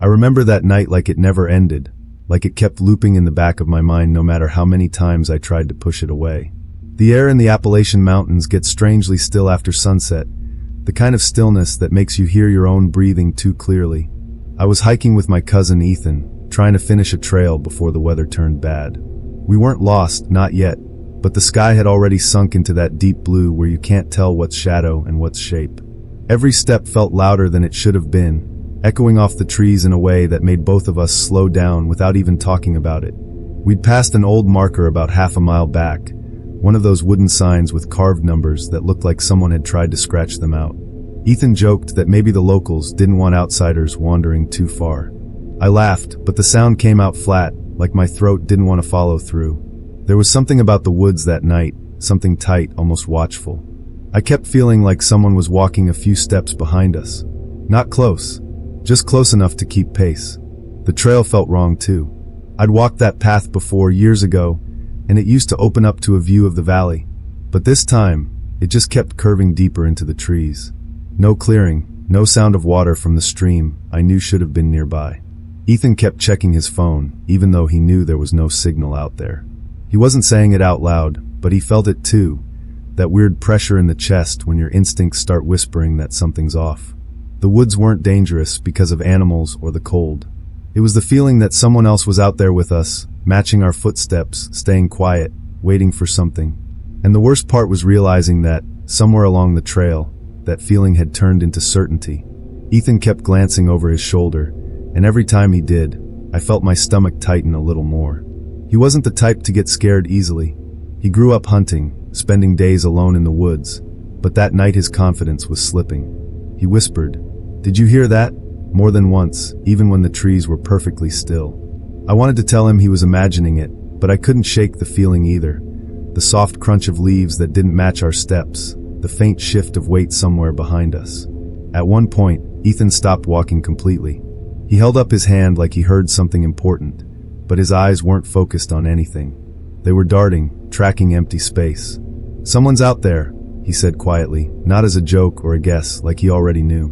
I remember that night like it never ended, like it kept looping in the back of my mind no matter how many times I tried to push it away. The air in the Appalachian Mountains gets strangely still after sunset, the kind of stillness that makes you hear your own breathing too clearly. I was hiking with my cousin Ethan, trying to finish a trail before the weather turned bad. We weren't lost, not yet, but the sky had already sunk into that deep blue where you can't tell what's shadow and what's shape. Every step felt louder than it should have been, echoing off the trees in a way that made both of us slow down without even talking about it. We'd passed an old marker about half a mile back, one of those wooden signs with carved numbers that looked like someone had tried to scratch them out. Ethan joked that maybe the locals didn't want outsiders wandering too far. I laughed, but the sound came out flat, like my throat didn't want to follow through. There was something about the woods that night, something tight, almost watchful. I kept feeling like someone was walking a few steps behind us. Not close, just close enough to keep pace. The trail felt wrong too. I'd walked that path before years ago, and it used to open up to a view of the valley. But this time, it just kept curving deeper into the trees. No clearing, no sound of water from the stream I knew should have been nearby. Ethan kept checking his phone, even though he knew there was no signal out there. He wasn't saying it out loud, but he felt it too, that weird pressure in the chest when your instincts start whispering that something's off. The woods weren't dangerous because of animals or the cold. It was the feeling that someone else was out there with us, matching our footsteps, staying quiet, waiting for something. And the worst part was realizing that, somewhere along the trail, that feeling had turned into certainty. Ethan kept glancing over his shoulder, and every time he did, I felt my stomach tighten a little more. He wasn't the type to get scared easily. He grew up hunting, spending days alone in the woods, but that night his confidence was slipping. He whispered, "Did you hear that?" more than once, even when the trees were perfectly still. I wanted to tell him he was imagining it, but I couldn't shake the feeling either. The soft crunch of leaves that didn't match our steps, the faint shift of weight somewhere behind us. At one point, Ethan stopped walking completely. He held up his hand like he heard something important, but his eyes weren't focused on anything. They were darting, tracking empty space. "Someone's out there," he said quietly, not as a joke or a guess, like he already knew.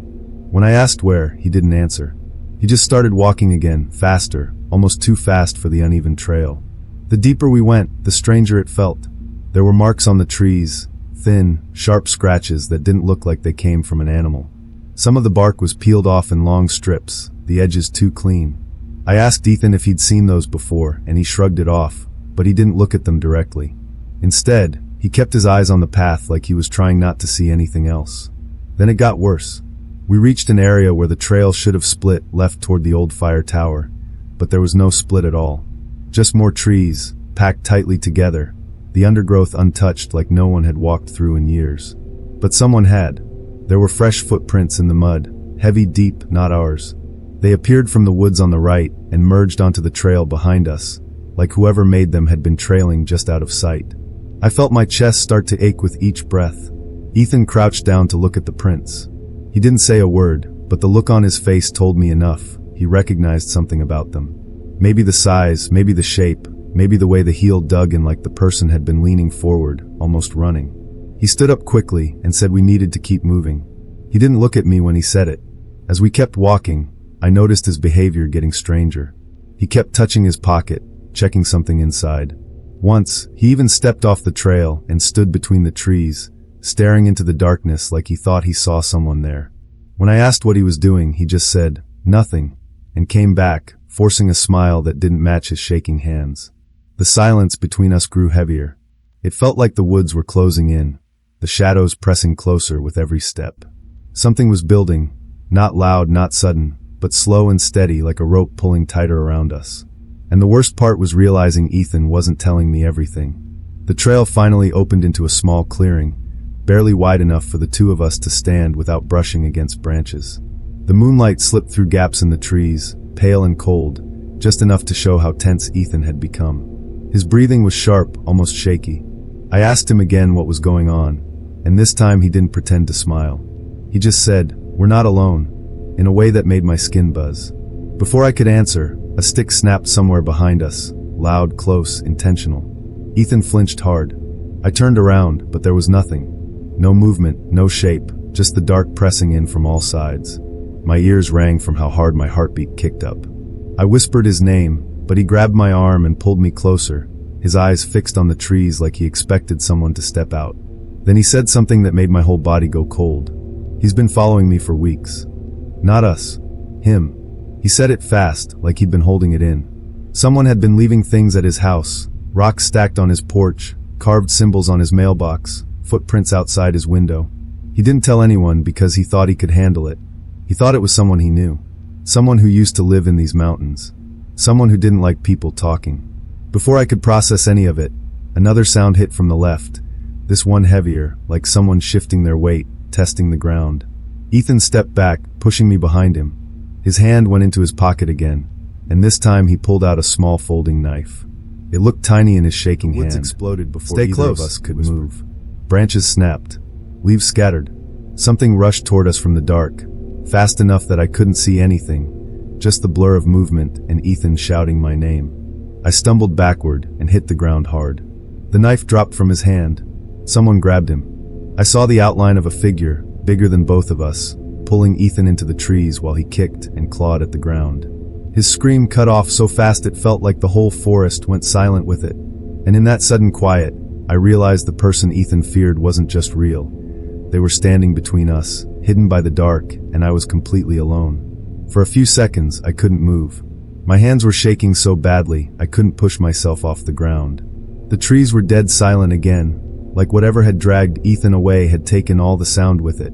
When I asked where, he didn't answer. He just started walking again, faster, almost too fast for the uneven trail. The deeper we went, the stranger it felt. There were marks on the trees, thin, sharp scratches that didn't look like they came from an animal. Some of the bark was peeled off in long strips, the edges too clean. I asked Ethan if he'd seen those before, and he shrugged it off, but he didn't look at them directly. Instead, he kept his eyes on the path like he was trying not to see anything else. Then it got worse. We reached an area where the trail should have split left toward the old fire tower, but there was no split at all. Just more trees, packed tightly together, the undergrowth untouched like no one had walked through in years. But someone had. There were fresh footprints in the mud, heavy, deep, not ours. They appeared from the woods on the right and merged onto the trail behind us, like whoever made them had been trailing just out of sight. I felt my chest start to ache with each breath. Ethan crouched down to look at the prints. He didn't say a word, but the look on his face told me enough. He recognized something about them. Maybe the size, maybe the shape, maybe the way the heel dug in like the person had been leaning forward, almost running. He stood up quickly and said we needed to keep moving. He didn't look at me when he said it. As we kept walking, I noticed his behavior getting stranger. He kept touching his pocket, checking something inside. Once, he even stepped off the trail and stood between the trees, staring into the darkness like he thought he saw someone there. When I asked what he was doing, he just said, "Nothing," and came back, forcing a smile that didn't match his shaking hands. The silence between us grew heavier. It felt like the woods were closing in, the shadows pressing closer with every step. Something was building, not loud, not sudden, but slow and steady like a rope pulling tighter around us. And the worst part was realizing Ethan wasn't telling me everything. The trail finally opened into a small clearing, barely wide enough for the two of us to stand without brushing against branches. The moonlight slipped through gaps in the trees, pale and cold, just enough to show how tense Ethan had become. His breathing was sharp, almost shaky. I asked him again what was going on, and this time he didn't pretend to smile. He just said, "We're not alone," in a way that made my skin buzz. Before I could answer, a stick snapped somewhere behind us, loud, close, intentional. Ethan flinched hard. I turned around, but there was nothing. No movement, no shape, just the dark pressing in from all sides. My ears rang from how hard my heartbeat kicked up. I whispered his name, but he grabbed my arm and pulled me closer, his eyes fixed on the trees like he expected someone to step out. Then he said something that made my whole body go cold. He's been following me for weeks. Not us. Him. He said it fast, like he'd been holding it in. Someone had been leaving things at his house, rocks stacked on his porch, carved symbols on his mailbox, footprints outside his window. He didn't tell anyone because he thought he could handle it. He thought it was someone he knew. Someone who used to live in these mountains. Someone who didn't like people talking. Before I could process any of it, another sound hit from the left. This one heavier, like someone shifting their weight, testing the ground. Ethan stepped back, pushing me behind him. His hand went into his pocket again, and this time he pulled out a small folding knife. It looked tiny in his shaking hand. Woods exploded before either of us could move. Branches snapped. Leaves scattered. Something rushed toward us from the dark, fast enough that I couldn't see anything, just the blur of movement and Ethan shouting my name. I stumbled backward and hit the ground hard. The knife dropped from his hand. Someone grabbed him. I saw the outline of a figure, bigger than both of us, pulling Ethan into the trees while he kicked and clawed at the ground. His scream cut off so fast it felt like the whole forest went silent with it. And in that sudden quiet, I realized the person Ethan feared wasn't just real. They were standing between us, hidden by the dark, and I was completely alone. For a few seconds, I couldn't move. My hands were shaking so badly, I couldn't push myself off the ground. The trees were dead silent again, like whatever had dragged Ethan away had taken all the sound with it.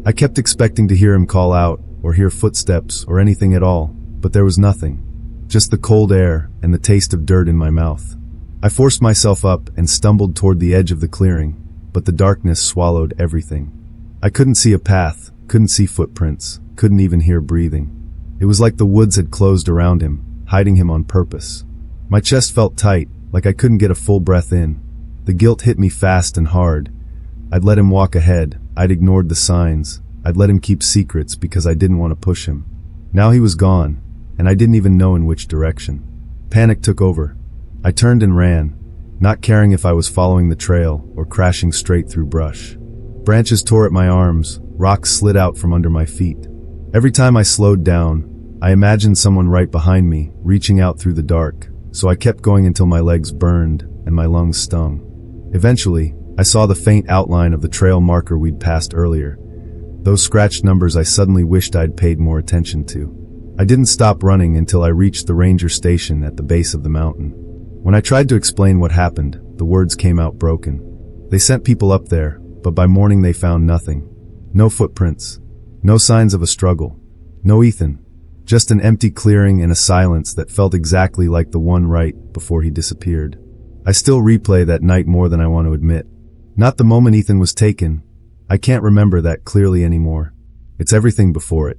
I kept expecting to hear him call out, or hear footsteps, or anything at all, but there was nothing. Just the cold air and the taste of dirt in my mouth. I forced myself up and stumbled toward the edge of the clearing, but the darkness swallowed everything. I couldn't see a path, couldn't see footprints, couldn't even hear breathing. It was like the woods had closed around him, hiding him on purpose. My chest felt tight, like I couldn't get a full breath in. The guilt hit me fast and hard. I'd let him walk ahead, I'd ignored the signs, I'd let him keep secrets because I didn't want to push him. Now he was gone, and I didn't even know in which direction. Panic took over. I turned and ran, not caring if I was following the trail or crashing straight through brush. Branches tore at my arms, rocks slid out from under my feet. Every time I slowed down, I imagined someone right behind me, reaching out through the dark, so I kept going until my legs burned and my lungs stung. Eventually, I saw the faint outline of the trail marker we'd passed earlier. Those scratched numbers I suddenly wished I'd paid more attention to. I didn't stop running until I reached the ranger station at the base of the mountain. When I tried to explain what happened, the words came out broken. They sent people up there, but by morning they found nothing. No footprints. No signs of a struggle. No Ethan. Just an empty clearing and a silence that felt exactly like the one right before he disappeared. I still replay that night more than I want to admit. Not the moment Ethan was taken. I can't remember that clearly anymore. It's everything before it.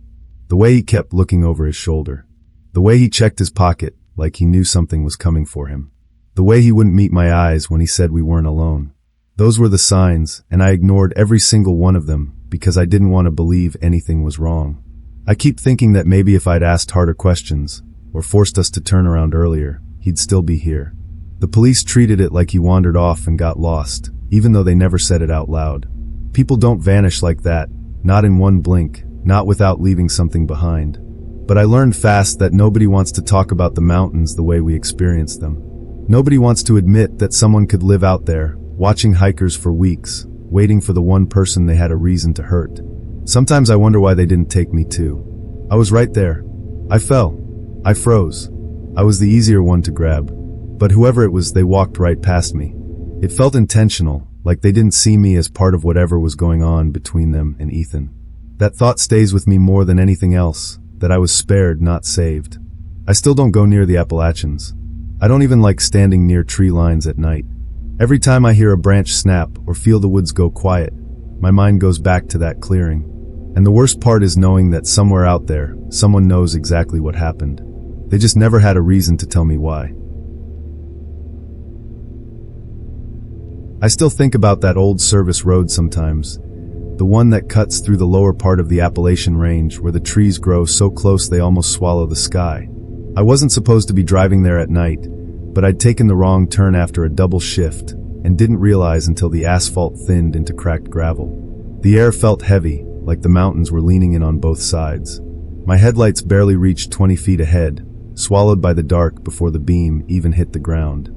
The way he kept looking over his shoulder. The way he checked his pocket like he knew something was coming for him. The way he wouldn't meet my eyes when he said we weren't alone. Those were the signs, and I ignored every single one of them because I didn't want to believe anything was wrong. I keep thinking that maybe if I'd asked harder questions, or forced us to turn around earlier, he'd still be here. The police treated it like he wandered off and got lost, even though they never said it out loud. People don't vanish like that, not in one blink, not without leaving something behind. But I learned fast that nobody wants to talk about the mountains the way we experience them. Nobody wants to admit that someone could live out there, watching hikers for weeks, waiting for the one person they had a reason to hurt. Sometimes I wonder why they didn't take me too. I was right there. I fell. I froze. I was the easier one to grab. But whoever it was, they walked right past me. It felt intentional, like they didn't see me as part of whatever was going on between them and Ethan. That thought stays with me more than anything else, that I was spared, not saved. I still don't go near the Appalachians. I don't even like standing near tree lines at night. Every time I hear a branch snap or feel the woods go quiet, my mind goes back to that clearing. And the worst part is knowing that somewhere out there, someone knows exactly what happened. They just never had a reason to tell me why. I still think about that old service road sometimes, the one that cuts through the lower part of the Appalachian Range where the trees grow so close they almost swallow the sky. I wasn't supposed to be driving there at night, but I'd taken the wrong turn after a double shift and didn't realize until the asphalt thinned into cracked gravel. The air felt heavy, like the mountains were leaning in on both sides. My headlights barely reached 20 feet ahead, swallowed by the dark before the beam even hit the ground.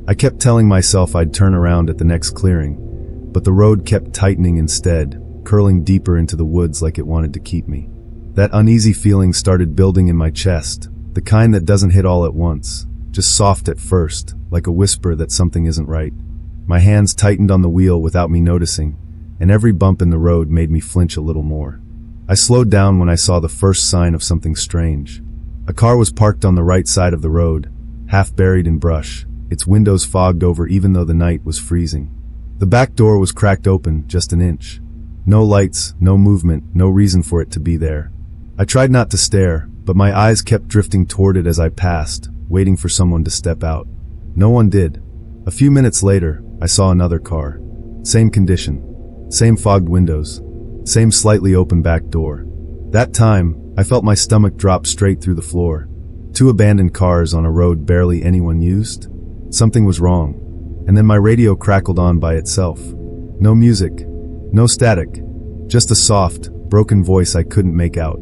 I kept telling myself I'd turn around at the next clearing, but the road kept tightening instead, curling deeper into the woods like it wanted to keep me. That uneasy feeling started building in my chest, the kind that doesn't hit all at once, just soft at first, like a whisper that something isn't right. My hands tightened on the wheel without me noticing, and every bump in the road made me flinch a little more. I slowed down when I saw the first sign of something strange. A car was parked on the right side of the road, half buried in brush, its windows fogged over even though the night was freezing. The back door was cracked open just an inch. No lights, no movement, no reason for it to be there. I tried not to stare, but my eyes kept drifting toward it as I passed, waiting for someone to step out. No one did. A few minutes later, I saw another car. Same condition. Same fogged windows. Same slightly open back door. That time, I felt my stomach drop straight through the floor. 2 abandoned cars on a road barely anyone used? Something was wrong. And then my radio crackled on by itself. No music. No static. Just a soft, broken voice I couldn't make out.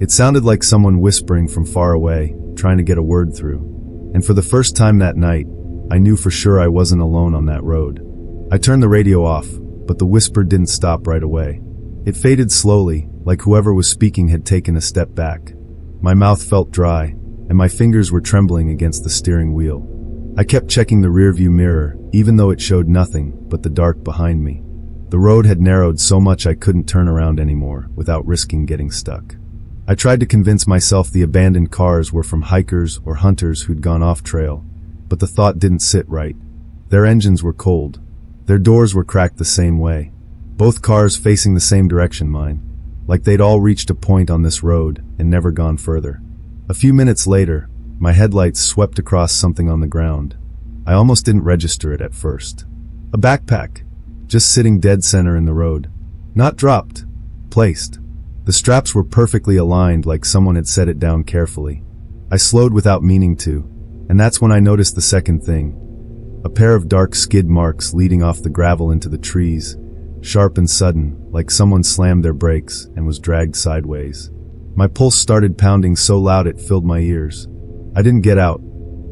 It sounded like someone whispering from far away, trying to get a word through. And for the first time that night, I knew for sure I wasn't alone on that road. I turned the radio off, but the whisper didn't stop right away. It faded slowly, like whoever was speaking had taken a step back. My mouth felt dry, and my fingers were trembling against the steering wheel. I kept checking the rearview mirror, even though it showed nothing but the dark behind me. The road had narrowed so much I couldn't turn around anymore without risking getting stuck. I tried to convince myself the abandoned cars were from hikers or hunters who'd gone off trail, but the thought didn't sit right. Their engines were cold. Their doors were cracked the same way. Both cars facing the same direction mine, like they'd all reached a point on this road and never gone further. A few minutes later, my headlights swept across something on the ground. I almost didn't register it at first. A backpack, just sitting dead center in the road. Not dropped, placed. The straps were perfectly aligned like someone had set it down carefully. I slowed without meaning to, and that's when I noticed the second thing. A pair of dark skid marks leading off the gravel into the trees, sharp and sudden, like someone slammed their brakes and was dragged sideways. My pulse started pounding so loud it filled my ears. I didn't get out.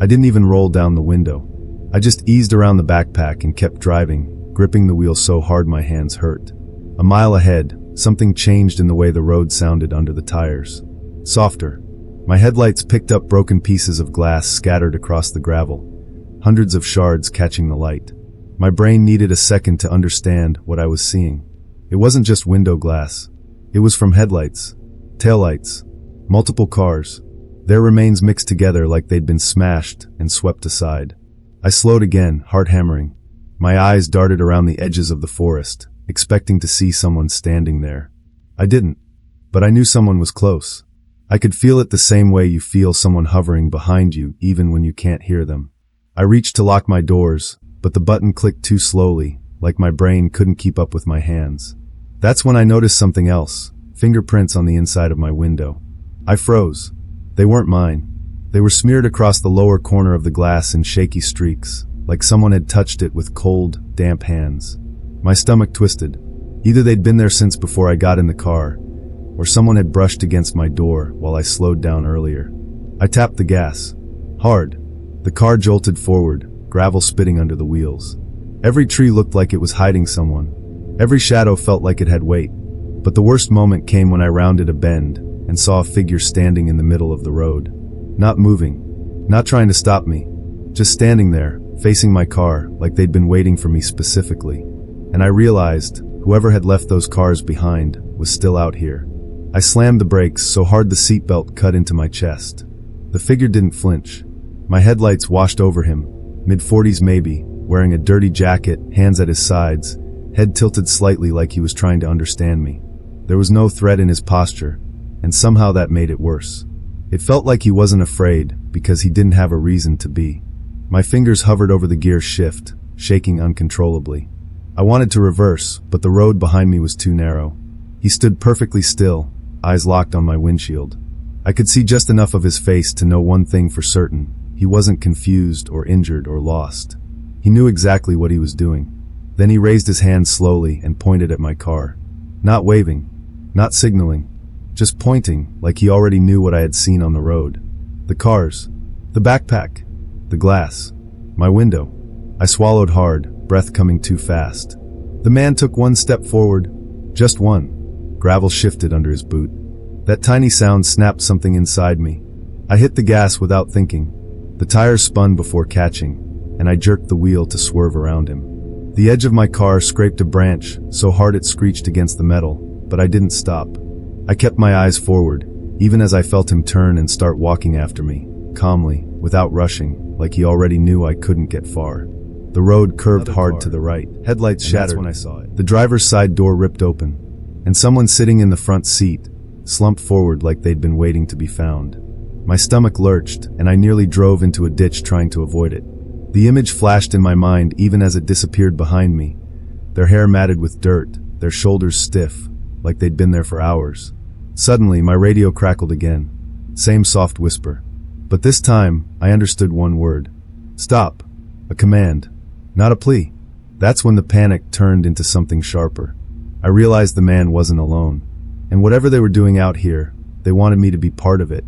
I didn't even roll down the window. I just eased around the backpack and kept driving, gripping the wheel so hard my hands hurt. A mile ahead, something changed in the way the road sounded under the tires. Softer. My headlights picked up broken pieces of glass scattered across the gravel, hundreds of shards catching the light. My brain needed a second to understand what I was seeing. It wasn't just window glass. It was from headlights, taillights, multiple cars. Their remains mixed together like they'd been smashed and swept aside. I slowed again, heart hammering. My eyes darted around the edges of the forest, expecting to see someone standing there. I didn't, but I knew someone was close. I could feel it the same way you feel someone hovering behind you even when you can't hear them. I reached to lock my doors, but the button clicked too slowly, like my brain couldn't keep up with my hands. That's when I noticed something else, fingerprints on the inside of my window. I froze. They weren't mine. They were smeared across the lower corner of the glass in shaky streaks, like someone had touched it with cold, damp hands. My stomach twisted. Either they'd been there since before I got in the car, or someone had brushed against my door while I slowed down earlier. I tapped the gas. Hard. The car jolted forward, gravel spitting under the wheels. Every tree looked like it was hiding someone. Every shadow felt like it had weight. But the worst moment came when I rounded a bend and saw a figure standing in the middle of the road. Not moving. Not trying to stop me. Just standing there, facing my car like they'd been waiting for me specifically. And I realized whoever had left those cars behind was still out here. I slammed the brakes so hard the seatbelt cut into my chest. The figure didn't flinch. My headlights washed over him, mid-40s maybe, wearing a dirty jacket, hands at his sides, head tilted slightly like he was trying to understand me. There was no threat in his posture, and somehow that made it worse. It felt like he wasn't afraid because he didn't have a reason to be. My fingers hovered over the gear shift, shaking uncontrollably. I wanted to reverse, but the road behind me was too narrow. He stood perfectly still, eyes locked on my windshield. I could see just enough of his face to know one thing for certain. He wasn't confused or injured or lost. He knew exactly what he was doing. Then he raised his hand slowly and pointed at my car. Not waving, not signaling, just pointing like he already knew what I had seen on the road. The cars, the backpack, the glass, my window. I swallowed hard, breath coming too fast. The man took one step forward, just one. Gravel shifted under his boot. That tiny sound snapped something inside me. I hit the gas without thinking. The tires spun before catching, and I jerked the wheel to swerve around him. The edge of my car scraped a branch so hard it screeched against the metal, but I didn't stop. I kept my eyes forward, even as I felt him turn and start walking after me, calmly, without rushing, like he already knew I couldn't get far. The road curved hard to the right. Headlights shattered. That's when I saw it. The driver's side door ripped open, and someone sitting in the front seat slumped forward like they'd been waiting to be found. My stomach lurched, and I nearly drove into a ditch trying to avoid it. The image flashed in my mind even as it disappeared behind me. Their hair matted with dirt, their shoulders stiff, like they'd been there for hours. Suddenly, my radio crackled again. Same soft whisper. But this time, I understood one word. Stop. A command. Not a plea. That's when the panic turned into something sharper. I realized the man wasn't alone. And whatever they were doing out here, they wanted me to be part of it.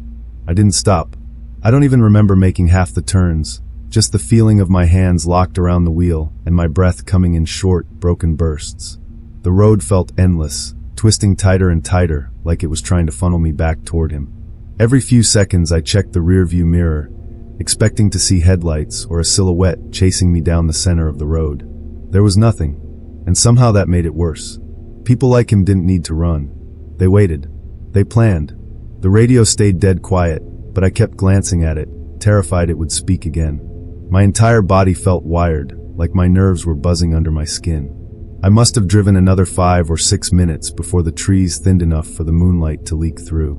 I didn't stop. I don't even remember making half the turns, just the feeling of my hands locked around the wheel and my breath coming in short, broken bursts. The road felt endless, twisting tighter and tighter, like it was trying to funnel me back toward him. Every few seconds I checked the rearview mirror, expecting to see headlights or a silhouette chasing me down the center of the road. There was nothing, and somehow that made it worse. People like him didn't need to run. They waited. They planned. The radio stayed dead quiet, but I kept glancing at it, terrified it would speak again. My entire body felt wired, like my nerves were buzzing under my skin. I must have driven another 5 or 6 minutes before the trees thinned enough for the moonlight to leak through.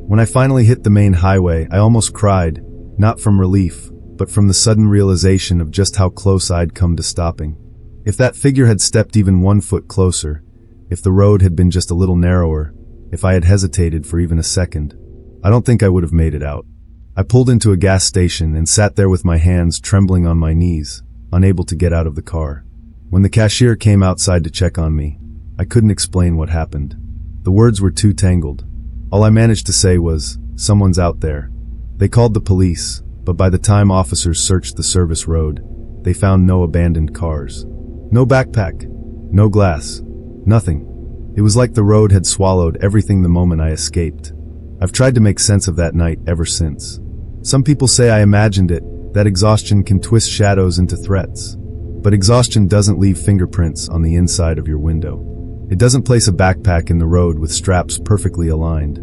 When I finally hit the main highway, I almost cried, not from relief, but from the sudden realization of just how close I'd come to stopping. If that figure had stepped even 1 foot closer, if the road had been just a little narrower, if I had hesitated for even a second, I don't think I would have made it out. I pulled into a gas station and sat there with my hands trembling on my knees, unable to get out of the car. When the cashier came outside to check on me, I couldn't explain what happened. The words were too tangled. All I managed to say was, "Someone's out there." They called the police, but by the time officers searched the service road, they found no abandoned cars. No backpack. No glass. Nothing. It was like the road had swallowed everything the moment I escaped. I've tried to make sense of that night ever since. Some people say I imagined it, that exhaustion can twist shadows into threats. But exhaustion doesn't leave fingerprints on the inside of your window. It doesn't place a backpack in the road with straps perfectly aligned.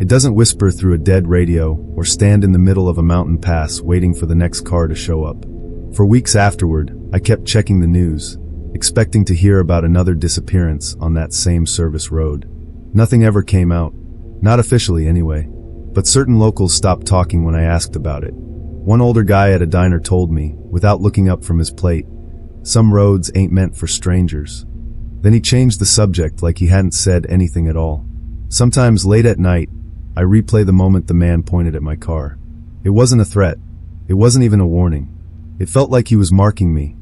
It doesn't whisper through a dead radio or stand in the middle of a mountain pass waiting for the next car to show up. For weeks afterward, I kept checking the news, expecting to hear about another disappearance on that same service road. Nothing ever came out. Not officially anyway. But certain locals stopped talking when I asked about it. One older guy at a diner told me, without looking up from his plate, "Some roads ain't meant for strangers." Then he changed the subject like he hadn't said anything at all. Sometimes late at night, I replay the moment the man pointed at my car. It wasn't a threat. It wasn't even a warning. It felt like he was marking me,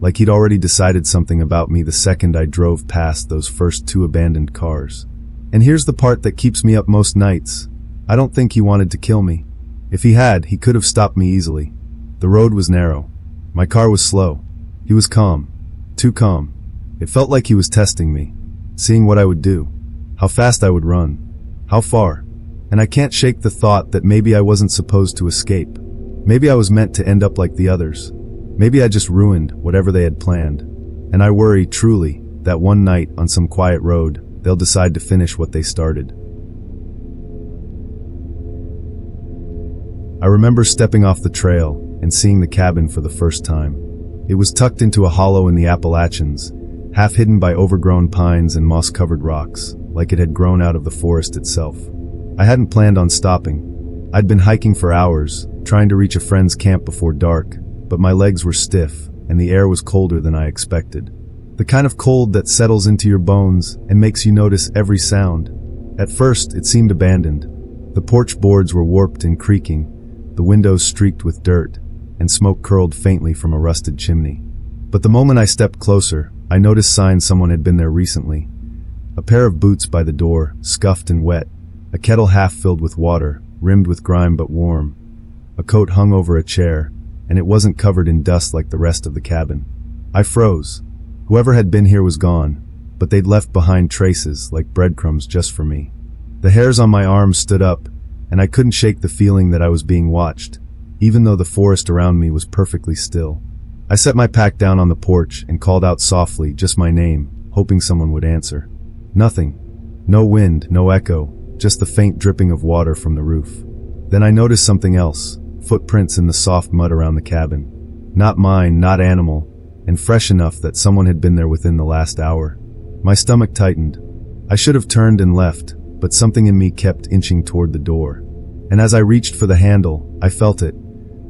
like he'd already decided something about me the second I drove past those first 2 abandoned cars. And here's the part that keeps me up most nights. I don't think he wanted to kill me. If he had, he could have stopped me easily. The road was narrow. My car was slow. He was calm. Too calm. It felt like he was testing me, seeing what I would do, how fast I would run, how far. And I can't shake the thought that maybe I wasn't supposed to escape. Maybe I was meant to end up like the others. Maybe I just ruined whatever they had planned. And I worry, truly, that one night on some quiet road, they'll decide to finish what they started. I remember stepping off the trail and seeing the cabin for the first time. It was tucked into a hollow in the Appalachians, half hidden by overgrown pines and moss-covered rocks, like it had grown out of the forest itself. I hadn't planned on stopping. I'd been hiking for hours, trying to reach a friend's camp before dark, but my legs were stiff, and the air was colder than I expected. The kind of cold that settles into your bones and makes you notice every sound. At first, it seemed abandoned. The porch boards were warped and creaking, the windows streaked with dirt, and smoke curled faintly from a rusted chimney. But the moment I stepped closer, I noticed signs someone had been there recently. A pair of boots by the door, scuffed and wet, A kettle half filled with water, rimmed with grime but warm. A coat hung over a chair, and it wasn't covered in dust like the rest of the cabin. I froze. Whoever had been here was gone, but they'd left behind traces like breadcrumbs just for me. The hairs on my arms stood up, and I couldn't shake the feeling that I was being watched, even though the forest around me was perfectly still. I set my pack down on the porch and called out softly, just my name, hoping someone would answer. Nothing. No wind, no echo, just the faint dripping of water from the roof. Then I noticed something else, footprints in the soft mud around the cabin. Not mine, not animal, and fresh enough that someone had been there within the last hour. My stomach tightened. I should have turned and left, but something in me kept inching toward the door. And as I reached for the handle, I felt it,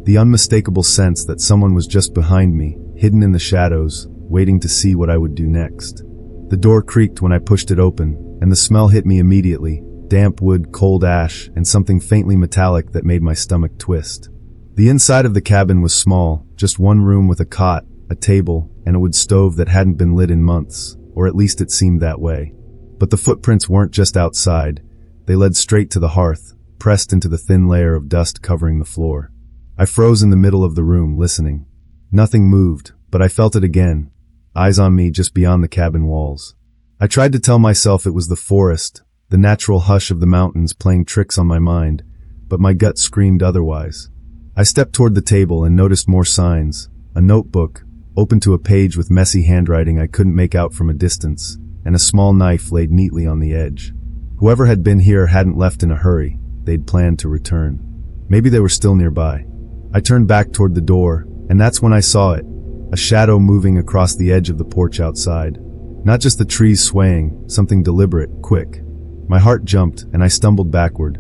the unmistakable sense that someone was just behind me, hidden in the shadows, waiting to see what I would do next. The door creaked when I pushed it open, and the smell hit me immediately, damp wood, cold ash, and something faintly metallic that made my stomach twist. The inside of the cabin was small, just one room with a cot, a table, and a wood stove that hadn't been lit in months, or at least it seemed that way. But the footprints weren't just outside. They led straight to the hearth, pressed into the thin layer of dust covering the floor. I froze in the middle of the room, listening. Nothing moved, but I felt it again, eyes on me just beyond the cabin walls. I tried to tell myself it was the forest, the natural hush of the mountains playing tricks on my mind, but my gut screamed otherwise. I stepped toward the table and noticed more signs, a notebook, open to a page with messy handwriting I couldn't make out from a distance, and a small knife laid neatly on the edge. Whoever had been here hadn't left in a hurry. They'd planned to return. Maybe they were still nearby. I turned back toward the door, and that's when I saw it, a shadow moving across the edge of the porch outside. Not just the trees swaying, something deliberate, quick. My heart jumped, and I stumbled backward.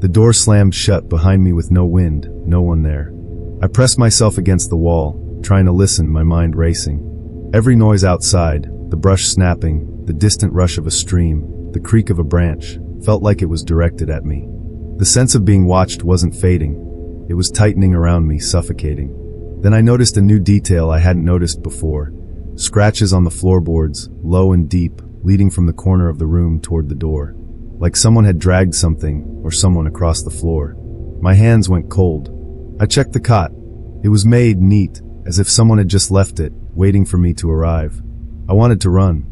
The door slammed shut behind me with no wind, no one there. I pressed myself against the wall, trying to listen, my mind racing. Every noise outside, the brush snapping, the distant rush of a stream, the creak of a branch, felt like it was directed at me. The sense of being watched wasn't fading. It was tightening around me, suffocating. Then I noticed a new detail I hadn't noticed before. Scratches on the floorboards, low and deep, leading from the corner of the room toward the door. Like someone had dragged something or someone across the floor. My hands went cold. I checked the cot. It was made neat, as if someone had just left it, waiting for me to arrive. I wanted to run.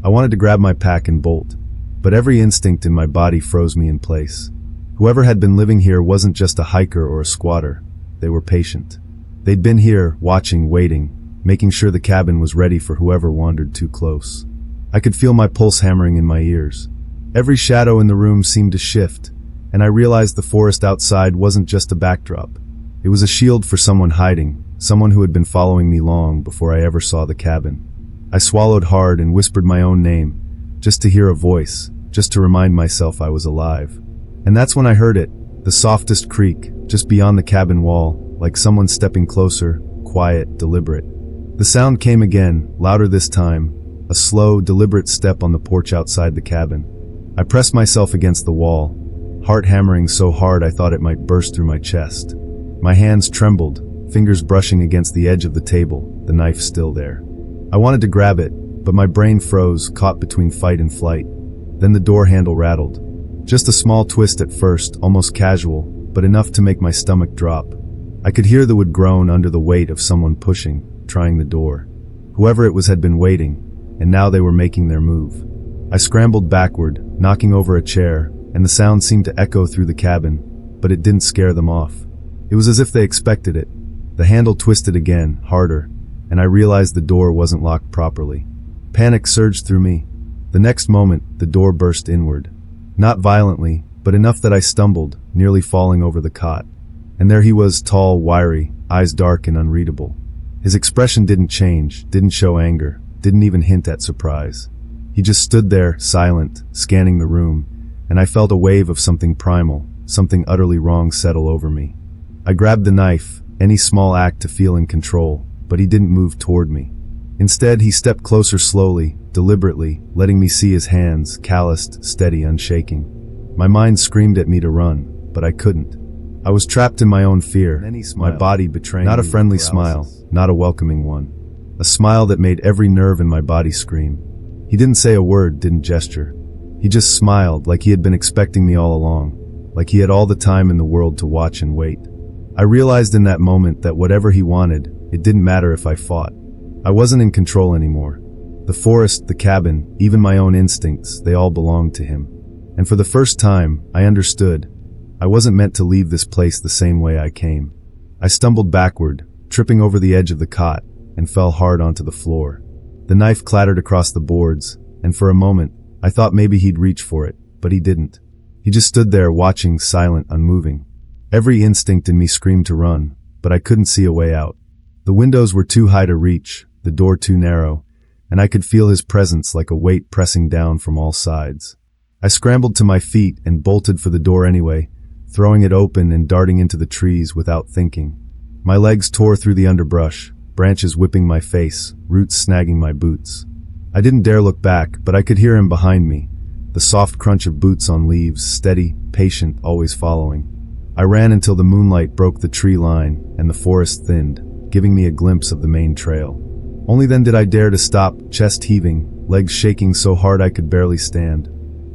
I wanted to grab my pack and bolt. But every instinct in my body froze me in place. Whoever had been living here wasn't just a hiker or a squatter. They were patient. They'd been here, watching, waiting, making sure the cabin was ready for whoever wandered too close. I could feel my pulse hammering in my ears. Every shadow in the room seemed to shift, and I realized the forest outside wasn't just a backdrop. It was a shield for someone hiding, someone who had been following me long before I ever saw the cabin. I swallowed hard and whispered my own name, just to hear a voice, just to remind myself I was alive. And that's when I heard it, the softest creak, just beyond the cabin wall, like someone stepping closer, quiet, deliberate. The sound came again, louder this time, a slow, deliberate step on the porch outside the cabin. I pressed myself against the wall, heart hammering so hard I thought it might burst through my chest. My hands trembled, fingers brushing against the edge of the table, the knife still there. I wanted to grab it, but my brain froze, caught between fight and flight. Then the door handle rattled. Just a small twist at first, almost casual, but enough to make my stomach drop. I could hear the wood groan under the weight of someone pushing, trying the door. Whoever it was had been waiting, and now they were making their move. I scrambled backward, knocking over a chair, and the sound seemed to echo through the cabin, but it didn't scare them off. It was as if they expected it. The handle twisted again, harder, and I realized the door wasn't locked properly. Panic surged through me. The next moment, the door burst inward. Not violently, but enough that I stumbled, nearly falling over the cot. And there he was, tall, wiry, eyes dark and unreadable. His expression didn't change, didn't show anger, didn't even hint at surprise. He just stood there, silent, scanning the room, and I felt a wave of something primal, something utterly wrong settle over me. I grabbed the knife, any small act to feel in control, but he didn't move toward me. Instead, he stepped closer slowly, deliberately, letting me see his hands, calloused, steady, unshaking. My mind screamed at me to run, but I couldn't. I was trapped in my own fear, my body betraying me. Not a friendly smile, not a welcoming one. A smile that made every nerve in my body scream. He didn't say a word, didn't gesture. He just smiled, like he had been expecting me all along, like he had all the time in the world to watch and wait. I realized in that moment that whatever he wanted, it didn't matter if I fought. I wasn't in control anymore. The forest, the cabin, even my own instincts, they all belonged to him. And for the first time, I understood. I wasn't meant to leave this place the same way I came. I stumbled backward, tripping over the edge of the cot, and fell hard onto the floor. The knife clattered across the boards, and for a moment, I thought maybe he'd reach for it, but he didn't. He just stood there watching, silent, unmoving. Every instinct in me screamed to run, but I couldn't see a way out. The windows were too high to reach, the door too narrow, and I could feel his presence like a weight pressing down from all sides. I scrambled to my feet and bolted for the door anyway, throwing it open and darting into the trees without thinking. My legs tore through the underbrush, branches whipping my face, roots snagging my boots. I didn't dare look back, but I could hear him behind me, the soft crunch of boots on leaves, steady, patient, always following. I ran until the moonlight broke the tree line and the forest thinned, giving me a glimpse of the main trail. Only then did I dare to stop, chest heaving, legs shaking so hard I could barely stand.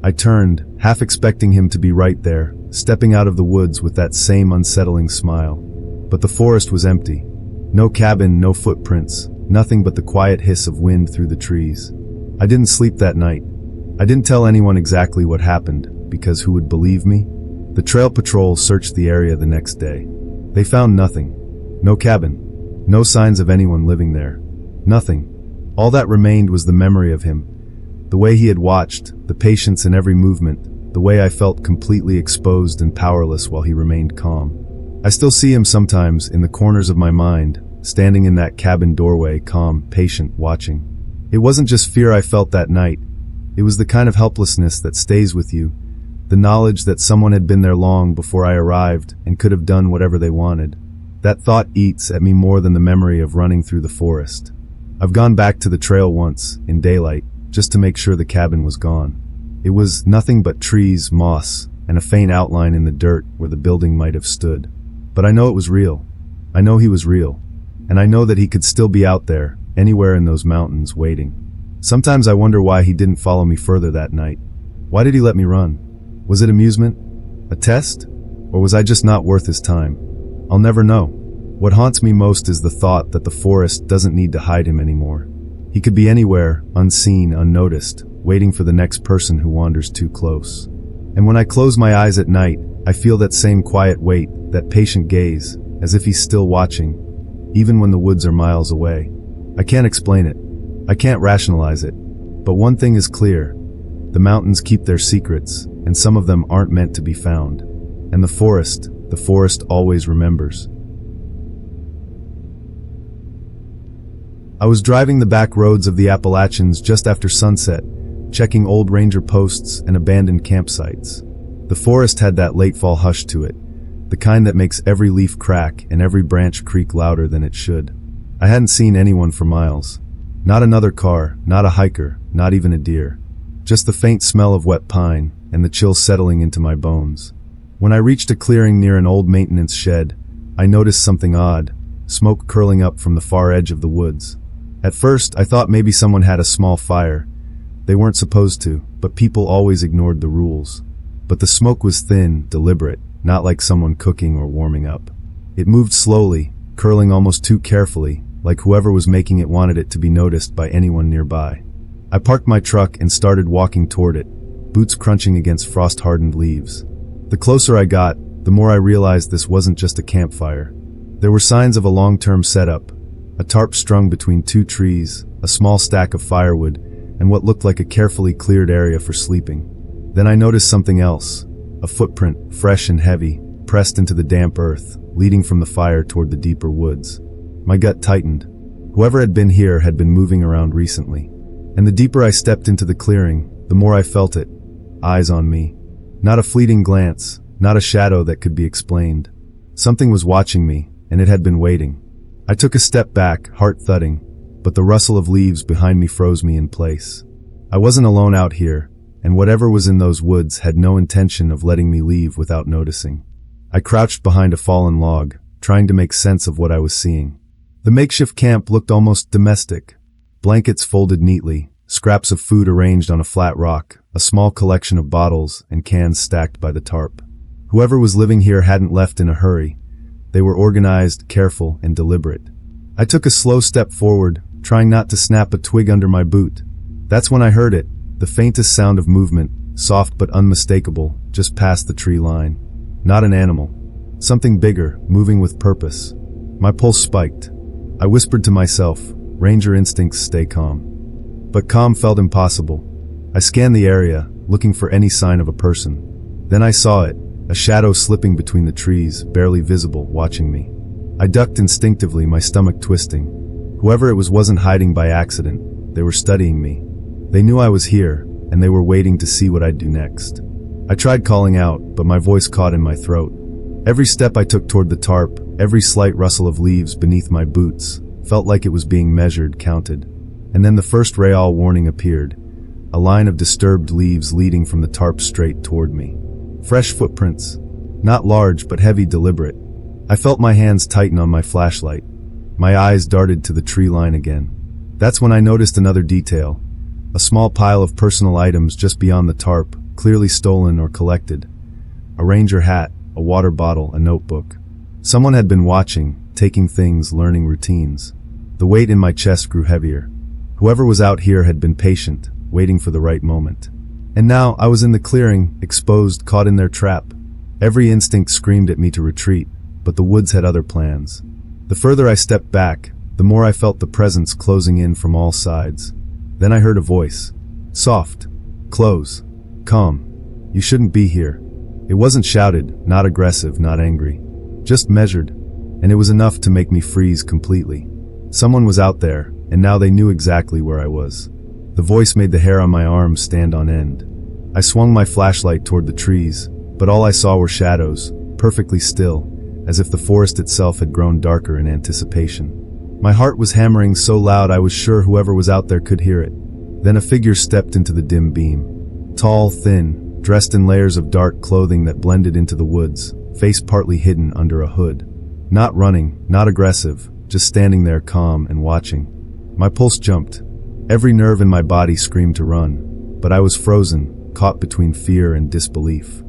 I turned, half expecting him to be right there, stepping out of the woods with that same unsettling smile. But the forest was empty. No cabin, no footprints, nothing but the quiet hiss of wind through the trees. I didn't sleep that night. I didn't tell anyone exactly what happened, because who would believe me? The trail patrol searched the area the next day. They found nothing. No cabin. No signs of anyone living there. Nothing. All that remained was the memory of him. The way he had watched, the patience in every movement, the way I felt completely exposed and powerless while he remained calm. I still see him sometimes in the corners of my mind, standing in that cabin doorway, calm, patient, watching. It wasn't just fear I felt that night. It was the kind of helplessness that stays with you, the knowledge that someone had been there long before I arrived and could have done whatever they wanted. That thought eats at me more than the memory of running through the forest. I've gone back to the trail once, in daylight, just to make sure the cabin was gone. It was nothing but trees, moss, and a faint outline in the dirt where the building might have stood. But I know it was real. I know he was real. And I know that he could still be out there, anywhere in those mountains, waiting. Sometimes I wonder why he didn't follow me further that night. Why did he let me run? Was it amusement? A test? Or was I just not worth his time? I'll never know. What haunts me most is the thought that the forest doesn't need to hide him anymore. He could be anywhere, unseen, unnoticed, waiting for the next person who wanders too close. And when I close my eyes at night, I feel that same quiet weight, that patient gaze, as if he's still watching, even when the woods are miles away. I can't explain it. I can't rationalize it. But one thing is clear. The mountains keep their secrets, and some of them aren't meant to be found. And the forest always remembers. I was driving the back roads of the Appalachians just after sunset, checking old ranger posts and abandoned campsites. The forest had that late fall hush to it, the kind that makes every leaf crack and every branch creak louder than it should. I hadn't seen anyone for miles. Not another car, not a hiker, not even a deer. Just the faint smell of wet pine and the chill settling into my bones. When I reached a clearing near an old maintenance shed, I noticed something odd, smoke curling up from the far edge of the woods. At first, I thought maybe someone had a small fire. They weren't supposed to, but people always ignored the rules. But the smoke was thin, deliberate, not like someone cooking or warming up. It moved slowly, curling almost too carefully, like whoever was making it wanted it to be noticed by anyone nearby. I parked my truck and started walking toward it, boots crunching against frost-hardened leaves. The closer I got, the more I realized this wasn't just a campfire. There were signs of a long-term setup, a tarp strung between two trees, a small stack of firewood, and what looked like a carefully cleared area for sleeping. Then I noticed something else, a footprint, fresh and heavy, pressed into the damp earth, leading from the fire toward the deeper woods. My gut tightened. Whoever had been here had been moving around recently. And the deeper I stepped into the clearing, the more I felt it. Eyes on me. Not a fleeting glance, not a shadow that could be explained. Something was watching me, and it had been waiting. I took a step back, heart thudding, but the rustle of leaves behind me froze me in place. I wasn't alone out here, and whatever was in those woods had no intention of letting me leave without noticing. I crouched behind a fallen log, trying to make sense of what I was seeing. The makeshift camp looked almost domestic. Blankets folded neatly, scraps of food arranged on a flat rock, a a small collection of bottles and cans stacked by the tarp. Whoever was living here hadn't left in a hurry. They were organized, careful, and deliberate. I took a slow step forward, trying not to snap a twig under my boot. That's when I heard it, the faintest sound of movement, soft but unmistakable, just past the tree line. Not an animal. Something bigger, moving with purpose. My pulse spiked. I whispered to myself, ranger instincts stay calm. But calm felt impossible. I scanned the area, looking for any sign of a person. Then I saw it, a shadow slipping between the trees, barely visible, watching me. I ducked instinctively, my stomach twisting. Whoever it was wasn't hiding by accident. They were studying me. They knew I was here, and they were waiting to see what I'd do next. I tried calling out, but my voice caught in my throat. Every step I took toward the tarp, every slight rustle of leaves beneath my boots, felt like it was being measured, counted. And then the first Real warning appeared, a line of disturbed leaves leading from the tarp straight toward me. Fresh footprints. Not large, but heavy, deliberate. I felt my hands tighten on my flashlight. My eyes darted to the tree line again. That's when I noticed another detail. A small pile of personal items just beyond the tarp, clearly stolen or collected. A ranger hat, a water bottle, a notebook. Someone had been watching, taking things, learning routines. The weight in my chest grew heavier. Whoever was out here had been patient, waiting for the right moment. And now I was in the clearing, exposed, caught in their trap. Every instinct screamed at me to retreat, but the woods had other plans. The further I stepped back, the more I felt the presence closing in from all sides. Then I heard a voice. Soft. Close. Calm. You shouldn't be here. It wasn't shouted, not aggressive, not angry. Just measured. And it was enough to make me freeze completely. Someone was out there, and now they knew exactly where I was. The voice made the hair on my arms stand on end. I swung my flashlight toward the trees, but all I saw were shadows, perfectly still, as if the forest itself had grown darker in anticipation. My heart was hammering so loud I was sure whoever was out there could hear it. Then a figure stepped into the dim beam. Tall, thin, dressed in layers of dark clothing that blended into the woods, face partly hidden under a hood. Not running, not aggressive, just standing there calm and watching. My pulse jumped. Every nerve in my body screamed to run, but I was frozen, caught between fear and disbelief.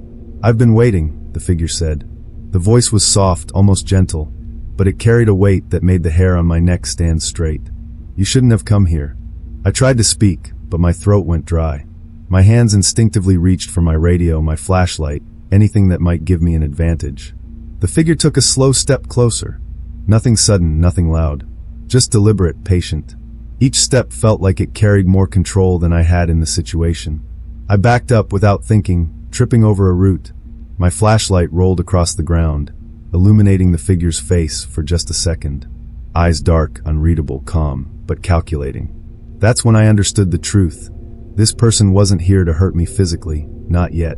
I've been waiting, the figure said. The voice was soft, almost gentle, but it carried a weight that made the hair on my neck stand straight. You shouldn't have come here. I tried to speak, but my throat went dry. My hands instinctively reached for my radio, my flashlight, anything that might give me an advantage. The figure took a slow step closer. Nothing sudden, nothing loud. Just deliberate, patient. Each step felt like it carried more control than I had in the situation. I backed up without thinking, tripping over a root. My flashlight rolled across the ground, illuminating the figure's face for just a second. Eyes dark, unreadable, calm, but calculating. That's when I understood the truth. This person wasn't here to hurt me physically, not yet.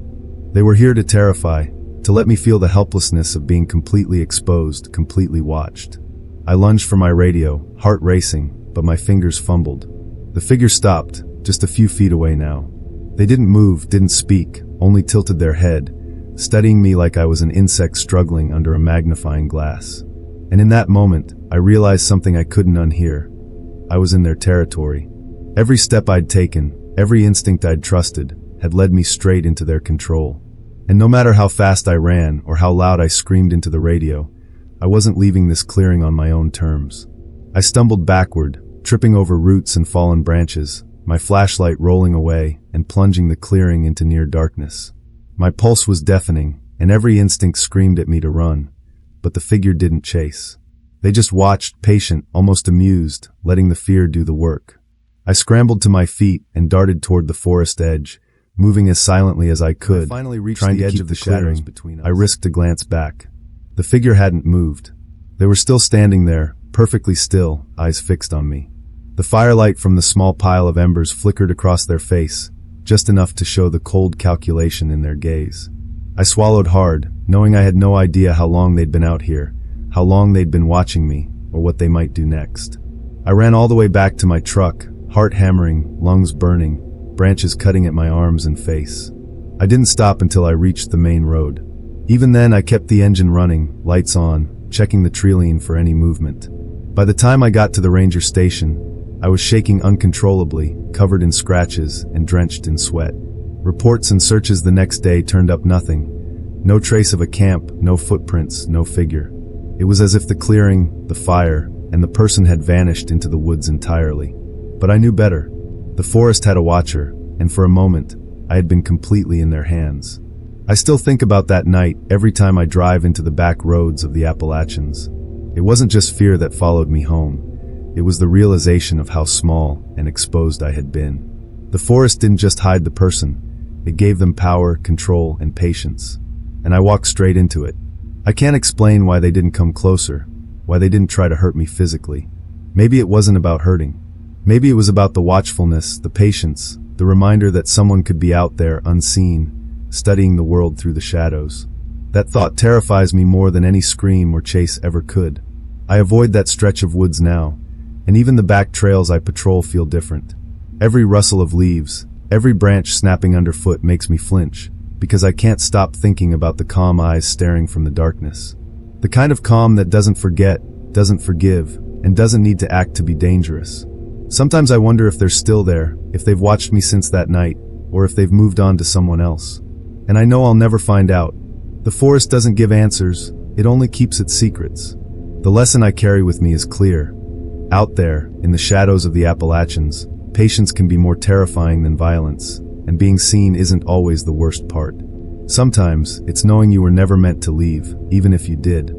They were here to terrify, to let me feel the helplessness of being completely exposed, completely watched. I lunged for my radio, heart racing, but my fingers fumbled. The figure stopped, just a few feet away now. They didn't move, didn't speak, only tilted their head, studying me like I was an insect struggling under a magnifying glass. And in that moment, I realized something I couldn't unhear. I was in their territory. Every step I'd taken, every instinct I'd trusted, had led me straight into their control. And no matter how fast I ran or how loud I screamed into the radio, I wasn't leaving this clearing on my own terms. I stumbled backward, tripping over roots and fallen branches, my flashlight rolling away and plunging the clearing into near darkness. My pulse was deafening, and every instinct screamed at me to run, but the figure didn't chase. They just watched, patient, almost amused, letting the fear do the work. I scrambled to my feet and darted toward the forest edge, moving as silently as I could, trying to keep the shadows between us. I risked a glance back. The figure hadn't moved. They were still standing there, perfectly still, eyes fixed on me. The firelight from the small pile of embers flickered across their face, just enough to show the cold calculation in their gaze. I swallowed hard, knowing I had no idea how long they'd been out here, how long they'd been watching me, or what they might do next. I ran all the way back to my truck, heart hammering, lungs burning, branches cutting at my arms and face. I didn't stop until I reached the main road. Even then, I kept the engine running, lights on, checking the tree for any movement. By the time I got to the ranger station, I was shaking uncontrollably, covered in scratches and drenched in sweat. Reports and searches the next day turned up nothing. No trace of a camp, no footprints, no figure. It was as if the clearing, the fire, and the person had vanished into the woods entirely. But I knew better. The forest had a watcher, and for a moment, I had been completely in their hands. I still think about that night every time I drive into the back roads of the Appalachians. It wasn't just fear that followed me home. It was the realization of how small and exposed I had been. The forest didn't just hide the person. It gave them power, control, and patience. And I walked straight into it. I can't explain why they didn't come closer, why they didn't try to hurt me physically. Maybe it wasn't about hurting. Maybe it was about the watchfulness, the patience, the reminder that someone could be out there unseen, studying the world through the shadows. That thought terrifies me more than any scream or chase ever could. I avoid that stretch of woods now, and even the back trails I patrol feel different. Every rustle of leaves, every branch snapping underfoot makes me flinch, because I can't stop thinking about the calm eyes staring from the darkness. The kind of calm that doesn't forget, doesn't forgive, and doesn't need to act to be dangerous. Sometimes I wonder if they're still there, if they've watched me since that night, or if they've moved on to someone else. And I know I'll never find out. The forest doesn't give answers, it only keeps its secrets. The lesson I carry with me is clear. Out there, in the shadows of the Appalachians, patience can be more terrifying than violence, and being seen isn't always the worst part. Sometimes, it's knowing you were never meant to leave, even if you did.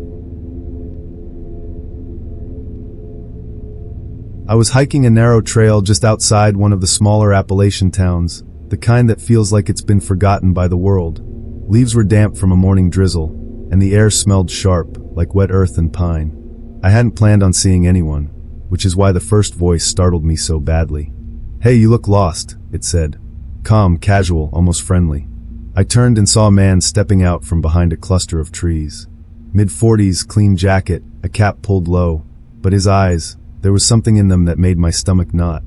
I was hiking a narrow trail just outside one of the smaller Appalachian towns, the kind that feels like it's been forgotten by the world. Leaves were damp from a morning drizzle, and the air smelled sharp, like wet earth and pine. I hadn't planned on seeing anyone, which is why the first voice startled me so badly. "Hey, you look lost," it said. Calm, casual, almost friendly. I turned and saw a man stepping out from behind a cluster of trees. Mid-40s, clean jacket, a cap pulled low, but his eyes, there was something in them that made my stomach knot.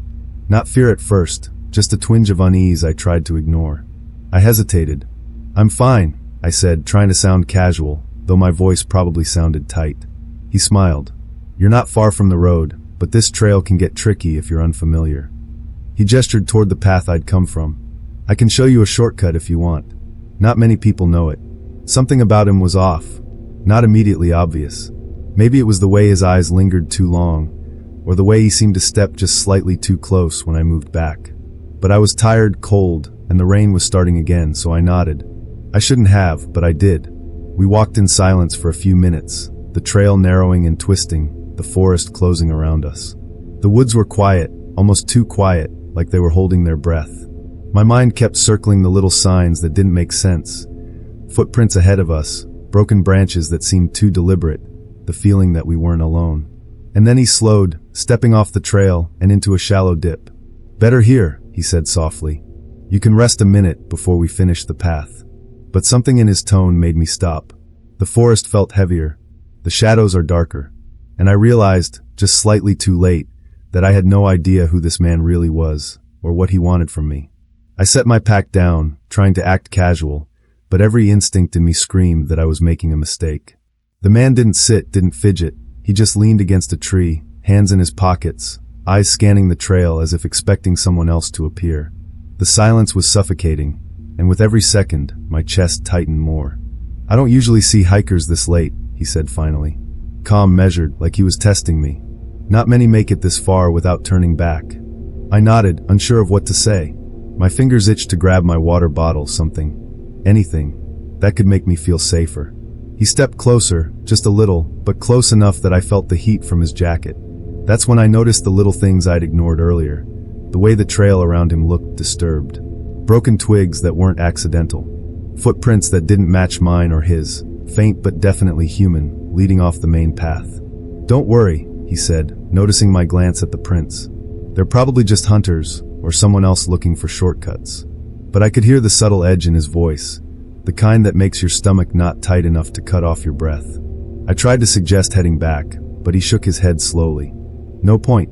Not fear at first, just a twinge of unease I tried to ignore. I hesitated. "I'm fine," I said, trying to sound casual, though my voice probably sounded tight. He smiled. "You're not far from the road, but this trail can get tricky if you're unfamiliar." He gestured toward the path I'd come from. "I can show you a shortcut if you want." Not many people know it. Something about him was off. Not immediately obvious. Maybe it was the way his eyes lingered too long, or the way he seemed to step just slightly too close when I moved back. But I was tired, cold, and the rain was starting again, so I nodded. I shouldn't have, but I did. We walked in silence for a few minutes, the trail narrowing and twisting, the forest closing around us. The woods were quiet, almost too quiet, like they were holding their breath. My mind kept circling the little signs that didn't make sense. Footprints ahead of us, broken branches that seemed too deliberate, the feeling that we weren't alone. And then he slowed, stepping off the trail and into a shallow dip. "Better here," he said softly. "You can rest a minute before we finish the path." But something in his tone made me stop. The forest felt heavier. The shadows are darker. And I realized, just slightly too late, that I had no idea who this man really was, or what he wanted from me. I set my pack down, trying to act casual, but every instinct in me screamed that I was making a mistake. The man didn't sit, didn't fidget. He just leaned against a tree, hands in his pockets, eyes scanning the trail as if expecting someone else to appear. The silence was suffocating, and with every second, my chest tightened more. "I don't usually see hikers this late," he said finally. Calm, measured, like he was testing me. "Not many make it this far without turning back." I nodded, unsure of what to say. My fingers itched to grab my water bottle, something, anything, that could make me feel safer. He stepped closer, just a little, but close enough that I felt the heat from his jacket. That's when I noticed the little things I'd ignored earlier. The way the trail around him looked disturbed. Broken twigs that weren't accidental. Footprints that didn't match mine or his, faint but definitely human, leading off the main path. "Don't worry," he said, noticing my glance at the prints. "They're probably just hunters, or someone else looking for shortcuts." But I could hear the subtle edge in his voice, the kind that makes your stomach knot tight enough to cut off your breath. I tried to suggest heading back, but he shook his head slowly. "No point.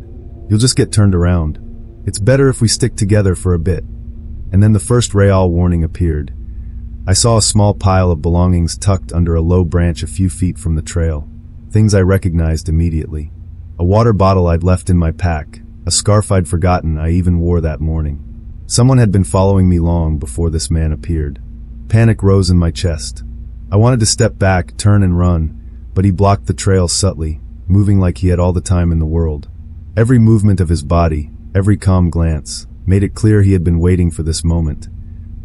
You'll just get turned around. It's better if we stick together for a bit." And then the first Real warning appeared. I saw a small pile of belongings tucked under a low branch a few feet from the trail. Things I recognized immediately. A water bottle I'd left in my pack, a scarf I'd forgotten I even wore that morning. Someone had been following me long before this man appeared. Panic rose in my chest. I wanted to step back, turn and run, but he blocked the trail subtly, moving like he had all the time in the world. Every movement of his body, every calm glance, made it clear he had been waiting for this moment,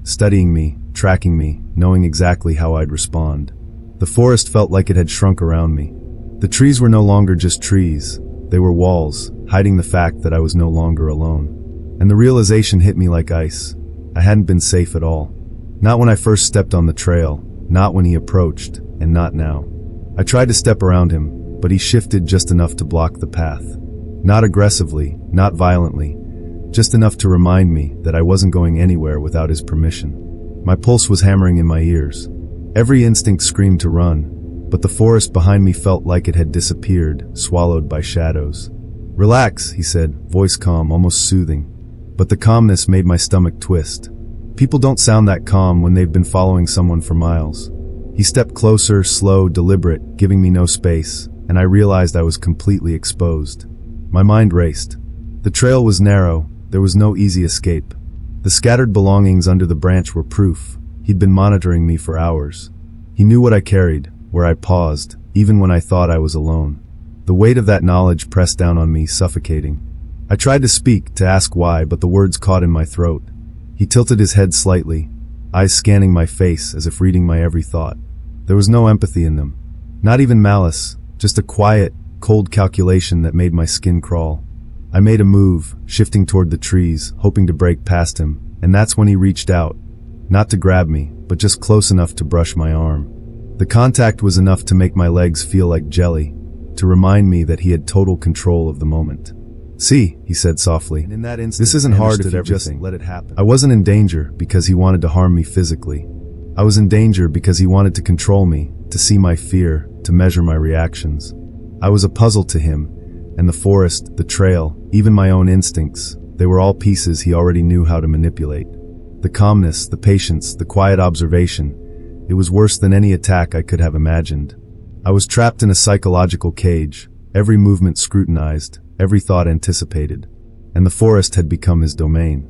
studying me, tracking me, knowing exactly how I'd respond. The forest felt like it had shrunk around me. The trees were no longer just trees, they were walls, hiding the fact that I was no longer alone. And the realization hit me like ice. I hadn't been safe at all. Not when I first stepped on the trail, not when he approached, and not now. I tried to step around him, but he shifted just enough to block the path. Not aggressively, not violently, just enough to remind me that I wasn't going anywhere without his permission. My pulse was hammering in my ears. Every instinct screamed to run, but the forest behind me felt like it had disappeared, swallowed by shadows. "Relax," he said, voice calm, almost soothing. But the calmness made my stomach twist. People don't sound that calm when they've been following someone for miles. He stepped closer, slow, deliberate, giving me no space, and I realized I was completely exposed. My mind raced. The trail was narrow, there was no easy escape. The scattered belongings under the branch were proof. He'd been monitoring me for hours. He knew what I carried, where I paused, even when I thought I was alone. The weight of that knowledge pressed down on me, suffocating. I tried to speak, to ask why, but the words caught in my throat. He tilted his head slightly, eyes scanning my face as if reading my every thought. There was no empathy in them. Not even malice, just a quiet, cold calculation that made my skin crawl. I made a move, shifting toward the trees, hoping to break past him, and that's when he reached out. Not to grab me, but just close enough to brush my arm. The contact was enough to make my legs feel like jelly, to remind me that he had total control of the moment. "See," he said softly, and in that instant, "this isn't hard if you just let it happen." I wasn't in danger because he wanted to harm me physically. I was in danger because he wanted to control me, to see my fear, to measure my reactions. I was a puzzle to him, and the forest, the trail, even my own instincts, they were all pieces he already knew how to manipulate. The calmness, the patience, the quiet observation, it was worse than any attack I could have imagined. I was trapped in a psychological cage, every movement scrutinized, every thought anticipated, and the forest had become his domain.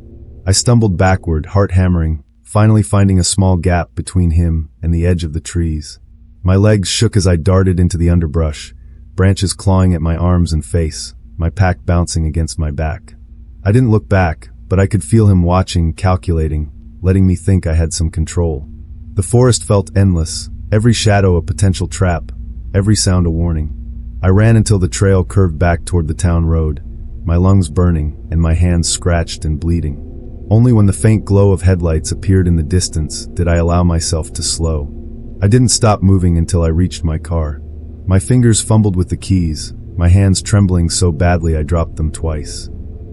I stumbled backward, heart hammering, finally finding a small gap between him and the edge of the trees. My legs shook as I darted into the underbrush, branches clawing at my arms and face, my pack bouncing against my back. I didn't look back, but I could feel him watching, calculating, letting me think I had some control. The forest felt endless, every shadow a potential trap, every sound a warning. I ran until the trail curved back toward the town road, my lungs burning and my hands scratched and bleeding. Only when the faint glow of headlights appeared in the distance did I allow myself to slow. I didn't stop moving until I reached my car. My fingers fumbled with the keys, my hands trembling so badly I dropped them twice.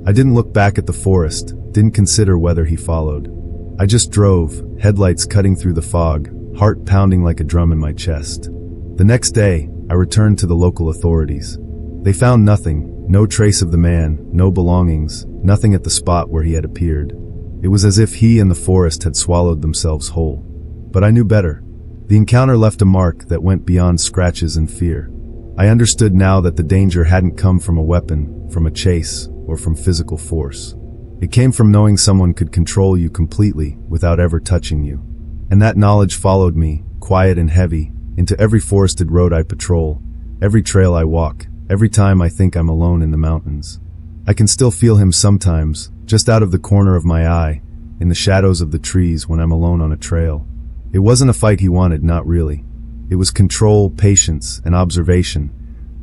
I didn't look back at the forest, didn't consider whether he followed. I just drove, headlights cutting through the fog, heart pounding like a drum in my chest. The next day, I returned to the local authorities. They found nothing, no trace of the man, no belongings, nothing at the spot where he had appeared. It was as if he and the forest had swallowed themselves whole. But I knew better. The encounter left a mark that went beyond scratches and fear. I understood now that the danger hadn't come from a weapon, from a chase, or from physical force. It came from knowing someone could control you completely without ever touching you. And that knowledge followed me, quiet and heavy, into every forested road I patrol, every trail I walk, every time I think I'm alone in the mountains. I can still feel him sometimes, just out of the corner of my eye, in the shadows of the trees when I'm alone on a trail. It wasn't a fight he wanted, not really. It was control, patience, and observation,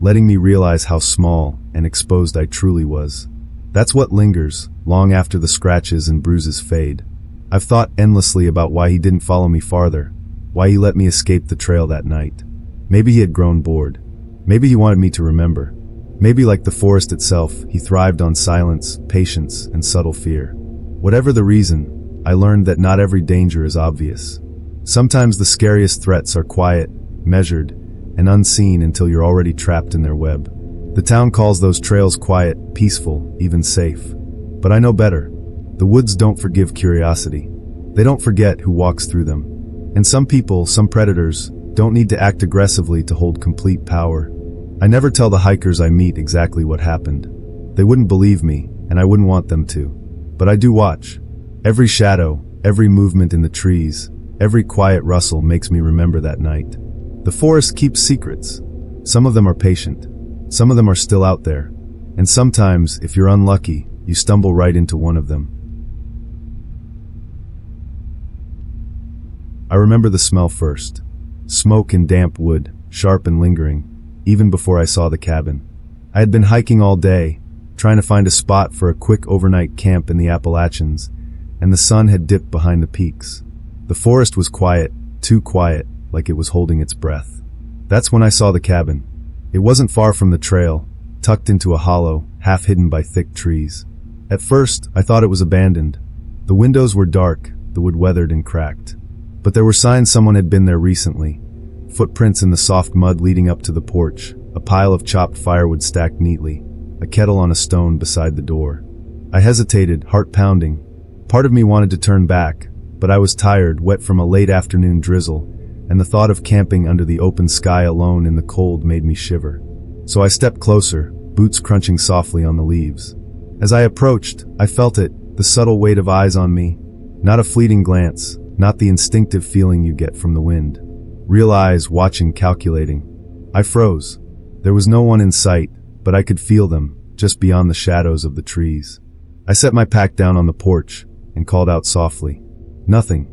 letting me realize how small and exposed I truly was. That's what lingers, long after the scratches and bruises fade. I've thought endlessly about why he didn't follow me farther, why he let me escape the trail that night. Maybe he had grown bored. Maybe he wanted me to remember. Maybe like the forest itself, he thrived on silence, patience, and subtle fear. Whatever the reason, I learned that not every danger is obvious. Sometimes the scariest threats are quiet, measured, and unseen until you're already trapped in their web. The town calls those trails quiet, peaceful, even safe. But I know better. The woods don't forgive curiosity. They don't forget who walks through them. And some people, some predators, don't need to act aggressively to hold complete power. I never tell the hikers I meet exactly what happened. They wouldn't believe me, and I wouldn't want them to. But I do watch. Every shadow, every movement in the trees, every quiet rustle makes me remember that night. The forest keeps secrets. Some of them are patient. Some of them are still out there. And sometimes, if you're unlucky, you stumble right into one of them. I remember the smell first. Smoke and damp wood, sharp and lingering, even before I saw the cabin. I had been hiking all day, trying to find a spot for a quick overnight camp in the Appalachians, and the sun had dipped behind the peaks. The forest was quiet, too quiet, like it was holding its breath. That's when I saw the cabin. It wasn't far from the trail, tucked into a hollow, half hidden by thick trees. At first, I thought it was abandoned. The windows were dark, the wood weathered and cracked. But there were signs someone had been there recently. Footprints in the soft mud leading up to the porch, a pile of chopped firewood stacked neatly, a kettle on a stone beside the door. I hesitated, heart pounding. Part of me wanted to turn back, but I was tired, wet from a late afternoon drizzle, and the thought of camping under the open sky alone in the cold made me shiver. So I stepped closer, boots crunching softly on the leaves. As I approached, I felt it, the subtle weight of eyes on me. Not a fleeting glance, not the instinctive feeling you get from the wind. Real eyes watching, calculating. I froze. There was no one in sight, but I could feel them, just beyond the shadows of the trees. I set my pack down on the porch and called out softly. Nothing.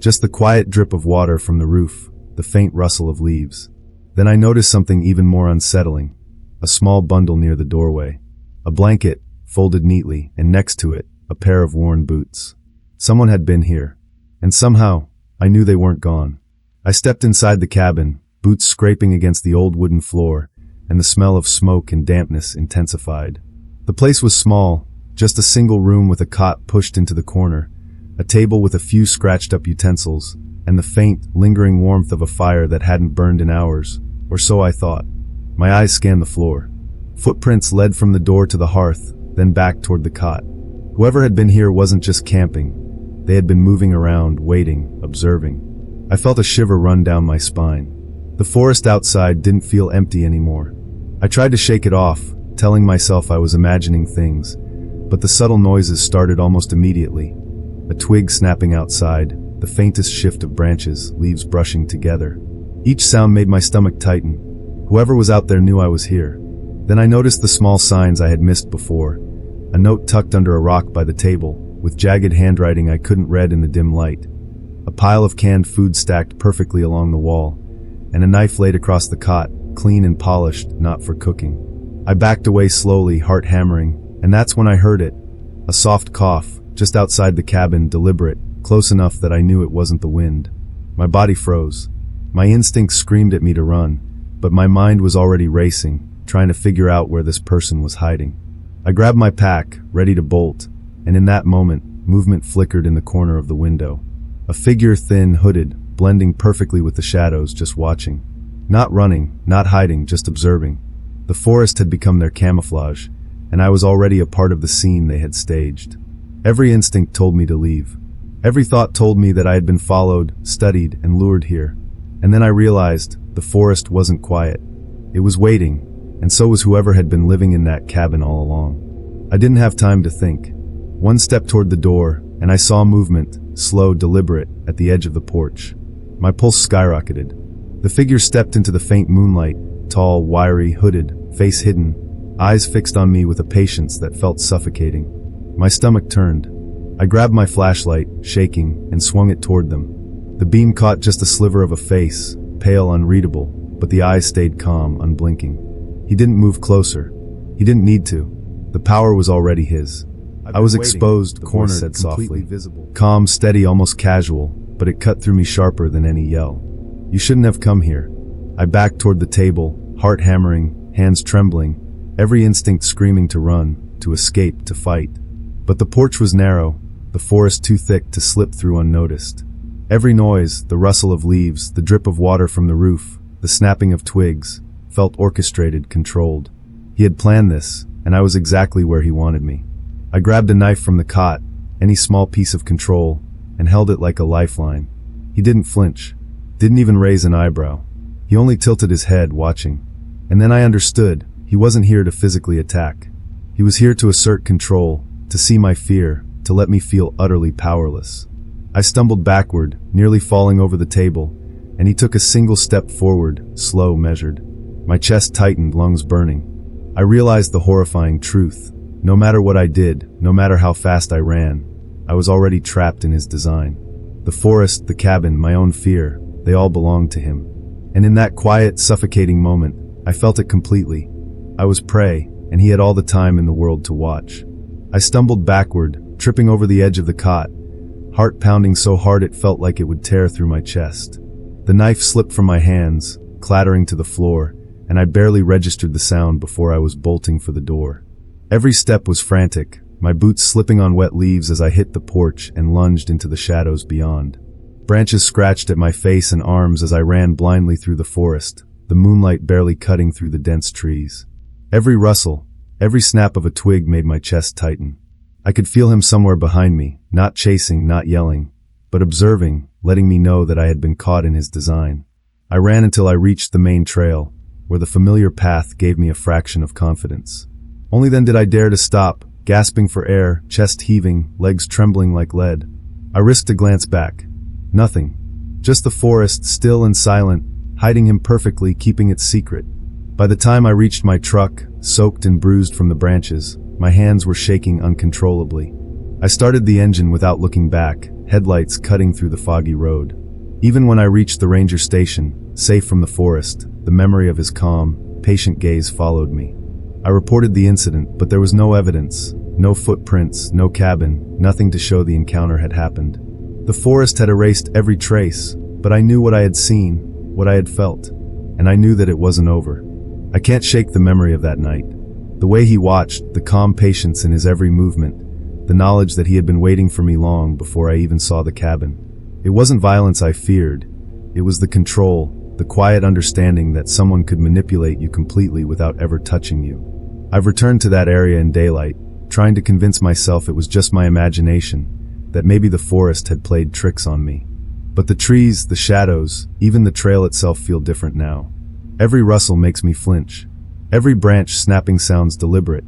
Just the quiet drip of water from the roof, the faint rustle of leaves. Then I noticed something even more unsettling. A small bundle near the doorway. A blanket, folded neatly, and next to it, a pair of worn boots. Someone had been here. And somehow, I knew they weren't gone. I stepped inside the cabin, boots scraping against the old wooden floor, and the smell of smoke and dampness intensified. The place was small, just a single room with a cot pushed into the corner, a table with a few scratched-up utensils, and the faint, lingering warmth of a fire that hadn't burned in hours, or so I thought. My eyes scanned the floor. Footprints led from the door to the hearth, then back toward the cot. Whoever had been here wasn't just camping. They had been moving around, waiting, observing. I felt a shiver run down my spine. The forest outside didn't feel empty anymore. I tried to shake it off, telling myself I was imagining things, but the subtle noises started almost immediately. A twig snapping outside, the faintest shift of branches, leaves brushing together. Each sound made my stomach tighten. Whoever was out there knew I was here. Then I noticed the small signs I had missed before. A note tucked under a rock by the table, with jagged handwriting I couldn't read in the dim light. A pile of canned food stacked perfectly along the wall, and a knife laid across the cot, clean and polished, not for cooking. I backed away slowly, heart hammering, and that's when I heard it. A soft cough, just outside the cabin, deliberate, close enough that I knew it wasn't the wind. My body froze. My instincts screamed at me to run, but my mind was already racing, trying to figure out where this person was hiding. I grabbed my pack, ready to bolt, and in that moment, movement flickered in the corner of the window. A figure, thin, hooded, blending perfectly with the shadows, just watching. Not running, not hiding, just observing. The forest had become their camouflage, and I was already a part of the scene they had staged. Every instinct told me to leave. Every thought told me that I had been followed, studied, and lured here. And then I realized the forest wasn't quiet. It was waiting, and so was whoever had been living in that cabin all along. I didn't have time to think. One step toward the door, and I saw movement, slow, deliberate, at the edge of the porch. My pulse skyrocketed. The figure stepped into the faint moonlight, tall, wiry, hooded, face hidden, eyes fixed on me with a patience that felt suffocating. My stomach turned. I grabbed my flashlight, shaking, and swung it toward them. The beam caught just a sliver of a face, pale, unreadable, but the eyes stayed calm, unblinking. He didn't move closer. He didn't need to. The power was already his. I was exposed, cornered, said softly. Visible. Calm, steady, almost casual, but it cut through me sharper than any yell. You shouldn't have come here. I backed toward the table, heart hammering, hands trembling, every instinct screaming to run, to escape, to fight. But the porch was narrow, the forest too thick to slip through unnoticed. Every noise, the rustle of leaves, the drip of water from the roof, the snapping of twigs, felt orchestrated, controlled. He had planned this, and I was exactly where he wanted me. I grabbed a knife from the cot, any small piece of control, and held it like a lifeline. He didn't flinch, didn't even raise an eyebrow. He only tilted his head, watching. And then I understood, he wasn't here to physically attack. He was here to assert control, to see my fear, to let me feel utterly powerless. I stumbled backward, nearly falling over the table, and he took a single step forward, slow, measured. My chest tightened, lungs burning. I realized the horrifying truth. No matter what I did, no matter how fast I ran, I was already trapped in his design. The forest, the cabin, my own fear, they all belonged to him. And in that quiet, suffocating moment, I felt it completely. I was prey, and he had all the time in the world to watch. I stumbled backward, tripping over the edge of the cot, heart pounding so hard it felt like it would tear through my chest. The knife slipped from my hands, clattering to the floor, and I barely registered the sound before I was bolting for the door. Every step was frantic, my boots slipping on wet leaves as I hit the porch and lunged into the shadows beyond. Branches scratched at my face and arms as I ran blindly through the forest, the moonlight barely cutting through the dense trees. Every rustle, every snap of a twig made my chest tighten. I could feel him somewhere behind me, not chasing, not yelling, but observing, letting me know that I had been caught in his design. I ran until I reached the main trail, where the familiar path gave me a fraction of confidence. Only then did I dare to stop, gasping for air, chest heaving, legs trembling like lead. I risked a glance back. Nothing. Just the forest, still and silent, hiding him perfectly, keeping its secret. By the time I reached my truck, soaked and bruised from the branches, my hands were shaking uncontrollably. I started the engine without looking back, headlights cutting through the foggy road. Even when I reached the ranger station, safe from the forest, the memory of his calm, patient gaze followed me. I reported the incident, but there was no evidence, no footprints, no cabin, nothing to show the encounter had happened. The forest had erased every trace, but I knew what I had seen, what I had felt, and I knew that it wasn't over. I can't shake the memory of that night. The way he watched, the calm patience in his every movement, the knowledge that he had been waiting for me long before I even saw the cabin. It wasn't violence I feared. It was the control, the quiet understanding that someone could manipulate you completely without ever touching you. I've returned to that area in daylight, trying to convince myself it was just my imagination, that maybe the forest had played tricks on me. But the trees, the shadows, even the trail itself feel different now. Every rustle makes me flinch. Every branch snapping sounds deliberate.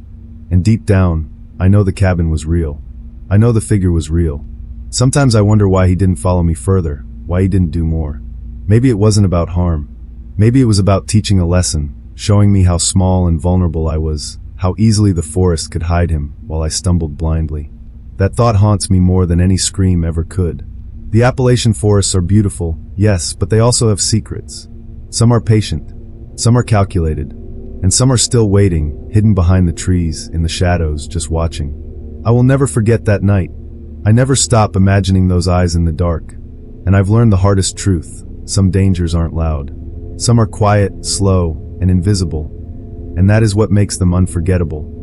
And deep down, I know the cabin was real. I know the figure was real. Sometimes I wonder why he didn't follow me further, why he didn't do more. Maybe it wasn't about harm. Maybe it was about teaching a lesson, showing me how small and vulnerable I was, how easily the forest could hide him while I stumbled blindly. That thought haunts me more than any scream ever could. The Appalachian forests are beautiful, yes, but they also have secrets. Some are patient, some are calculated, and some are still waiting, hidden behind the trees, in the shadows, just watching. I will never forget that night. I never stop imagining those eyes in the dark. And I've learned the hardest truth. Some dangers aren't loud. Some are quiet, slow, and invisible. And that is what makes them unforgettable.